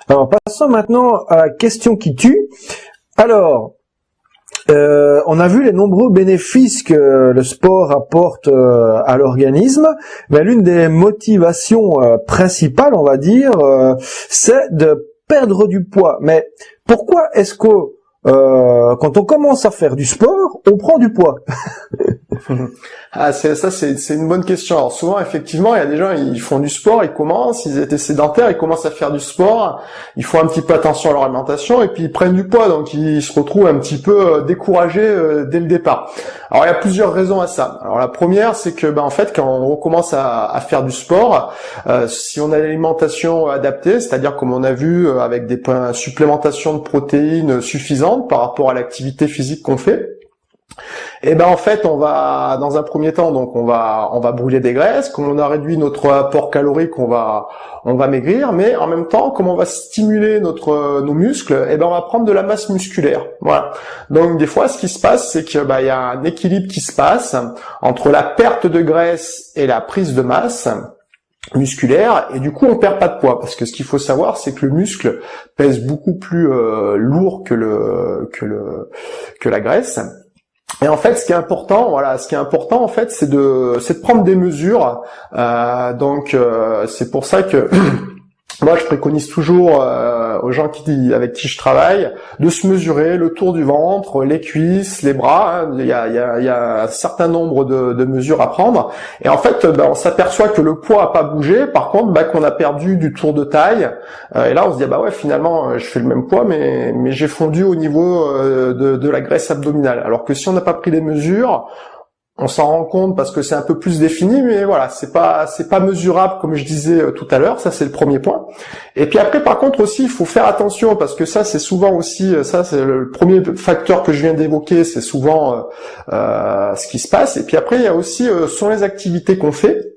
Alors, passons maintenant à la question qui tue. Alors, on a vu les nombreux bénéfices que le sport apporte à l'organisme, mais l'une des motivations principales, on va dire, c'est de perdre du poids. Mais pourquoi est-ce que quand on commence à faire du sport, on prend du poids? C'est une bonne question. Alors souvent, effectivement, il y a des gens, ils font du sport, ils commencent, ils étaient sédentaires, ils commencent à faire du sport, ils font un petit peu attention à leur alimentation et puis ils prennent du poids, donc ils se retrouvent un petit peu découragés dès le départ. Alors il y a plusieurs raisons à ça. Alors la première, c'est que en fait, quand on recommence à faire du sport, si on a l'alimentation adaptée, c'est-à-dire comme on a vu avec des supplémentations de protéines suffisantes par rapport à l'activité physique qu'on fait. Et en fait, on va dans un premier temps, donc on va brûler des graisses. Comme on a réduit notre apport calorique, on va maigrir, mais en même temps, comme on va stimuler nos muscles, on va prendre de la masse musculaire. Voilà. Donc des fois, ce qui se passe, c'est que il y a un équilibre qui se passe entre la perte de graisse et la prise de masse musculaire, et du coup on perd pas de poids, parce que ce qu'il faut savoir, c'est que le muscle pèse beaucoup plus lourd que la graisse. Et en fait, ce qui est important, en fait, c'est de prendre des mesures. Donc, c'est pour ça que moi, je préconise toujours aux gens avec qui je travaille de se mesurer le tour du ventre, les cuisses, les bras. Hein. Il y a un certain nombre de mesures à prendre. Et en fait, on s'aperçoit que le poids a pas bougé. Par contre, qu'on a perdu du tour de taille. Et là, on se dit finalement, je fais le même poids, mais j'ai fondu au niveau de la graisse abdominale. Alors que si on n'a pas pris les mesures, on s'en rend compte parce que c'est un peu plus défini, mais voilà, c'est pas mesurable comme je disais tout à l'heure. Ça, c'est le premier point. Et puis après, par contre aussi, il faut faire attention, parce que ça, c'est souvent aussi, ça c'est le premier facteur que je viens d'évoquer, c'est souvent ce qui se passe. Et puis après, il y a aussi sont les activités qu'on fait.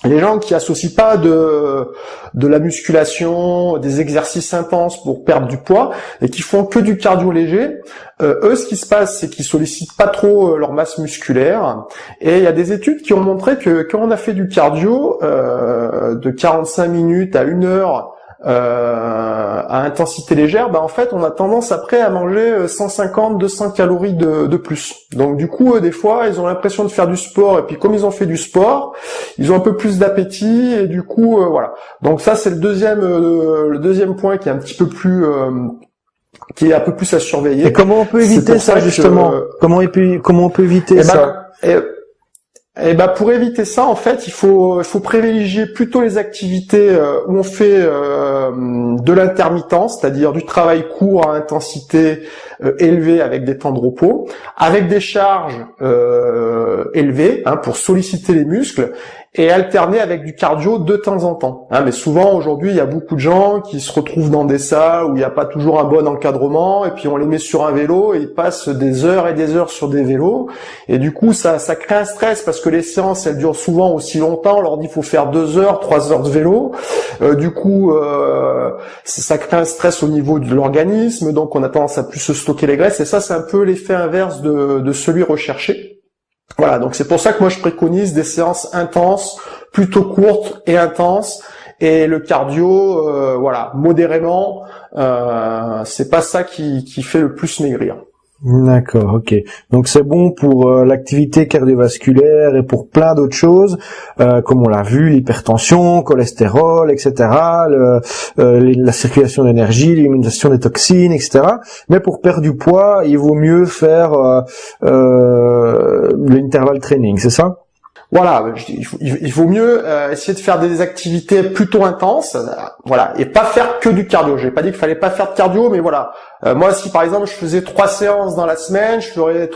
Les gens qui associent pas de la musculation, des exercices intenses pour perdre du poids et qui font que du cardio léger, eux, ce qui se passe, c'est qu'ils sollicitent pas trop leur masse musculaire. Et il y a des études qui ont montré que quand on a fait du cardio de 45 minutes à 1 heure à intensité légère, en fait, on a tendance après à manger 150-200 calories de plus. Donc du coup, des fois, ils ont l'impression de faire du sport, et puis comme ils ont fait du sport, ils ont un peu plus d'appétit, et du coup, voilà. Donc ça, c'est le deuxième point qui est un petit peu plus qui est un peu plus à surveiller. Et comment on peut éviter ça, justement? Comment on peut éviter ça? Pour éviter ça, en fait, il faut privilégier plutôt les activités où on fait de l'intermittence, c'est-à-dire du travail court à intensité élevée avec des temps de repos, avec des charges élevées pour solliciter les muscles, et alterner avec du cardio de temps en temps. Mais souvent, aujourd'hui, il y a beaucoup de gens qui se retrouvent dans des salles où il n'y a pas toujours un bon encadrement, et puis on les met sur un vélo, et ils passent des heures et des heures sur des vélos, et du coup, ça crée un stress, parce que les séances, elles durent souvent aussi longtemps. On leur dit qu'il faut faire 2 heures, 3 heures de vélo. Du coup, ça crée un stress au niveau de l'organisme, donc on a tendance à plus se stocker les graisses, et ça, c'est un peu l'effet inverse de celui recherché. Voilà, donc c'est pour ça que moi je préconise des séances intenses, plutôt courtes et intenses, et le cardio, modérément, c'est pas ça qui fait le plus maigrir. D'accord, ok. Donc c'est bon pour l'activité cardiovasculaire et pour plein d'autres choses, comme on l'a vu, l'hypertension, cholestérol, etc., la circulation d'énergie, l'élimination des toxines, etc. Mais pour perdre du poids, il vaut mieux faire l'intervalle training, c'est ça? Voilà, il vaut mieux essayer de faire des activités plutôt intenses, voilà, et pas faire que du cardio. J'ai pas dit qu'il fallait pas faire de cardio, mais voilà. Moi, si par exemple je faisais 3 séances dans la semaine, je ferais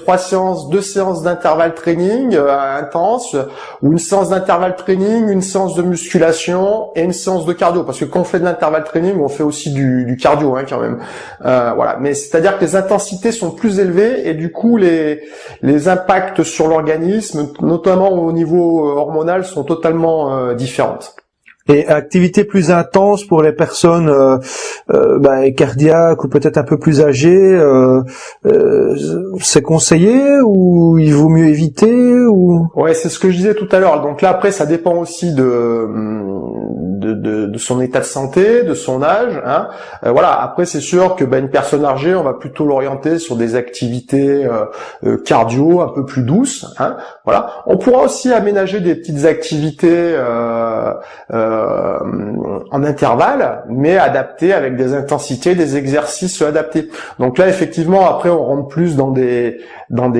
2 séances d'intervalle training intense, ou une séance d'intervalle training, une séance de musculation et une séance de cardio. Parce que quand on fait de l'intervalle training, on fait aussi du cardio, quand même. Voilà, mais c'est-à-dire que les intensités sont plus élevées, et du coup les impacts sur l'organisme, notamment au niveau hormonal, sont totalement différentes. Et activité plus intense pour les personnes cardiaques ou peut-être un peu plus âgées, c'est conseillé ou il vaut mieux éviter ou? Ouais, c'est ce que je disais tout à l'heure. Donc là après, ça dépend aussi de de son état de santé, de son âge. Hein. Voilà. Après, c'est sûr que une personne âgée, on va plutôt l'orienter sur des activités cardio un peu plus douces. Hein. Voilà. On pourra aussi aménager des petites activités en intervalle, mais adaptées avec des intensités, des exercices adaptés. Donc là, effectivement, après, on rentre plus dans des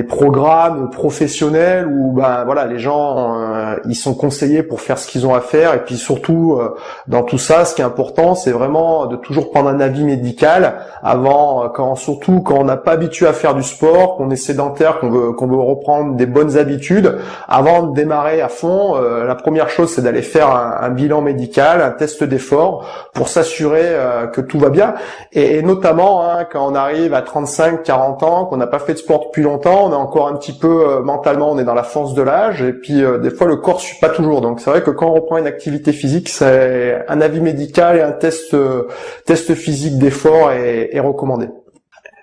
programmes professionnels où voilà, les gens ils sont conseillés pour faire ce qu'ils ont à faire, et puis surtout dans tout ça, ce qui est important, c'est vraiment de toujours prendre un avis médical avant, surtout quand on n'a pas habitué à faire du sport, qu'on est sédentaire, qu'on veut reprendre des bonnes habitudes. Avant de démarrer à fond, la première chose, c'est d'aller faire un bilan médical, un test d'effort pour s'assurer que tout va bien, et notamment quand on arrive à 35, 40 ans, qu'on n'a pas fait de sport depuis longtemps, on est encore un petit peu mentalement, on est dans la force de l'âge, et puis des fois le corps suit pas toujours. Donc c'est vrai que quand on reprend une activité physique, c'est un avis médical et un test physique d'effort est recommandé.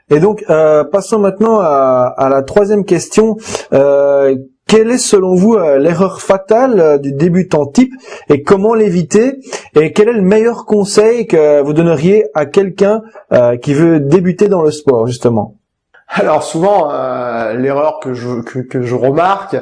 Et donc passons maintenant à la troisième question. Quelle est selon vous l'erreur fatale du débutant type et comment l'éviter, et quel est le meilleur conseil que vous donneriez à quelqu'un qui veut débuter dans le sport justement? Alors souvent l'erreur que je remarque,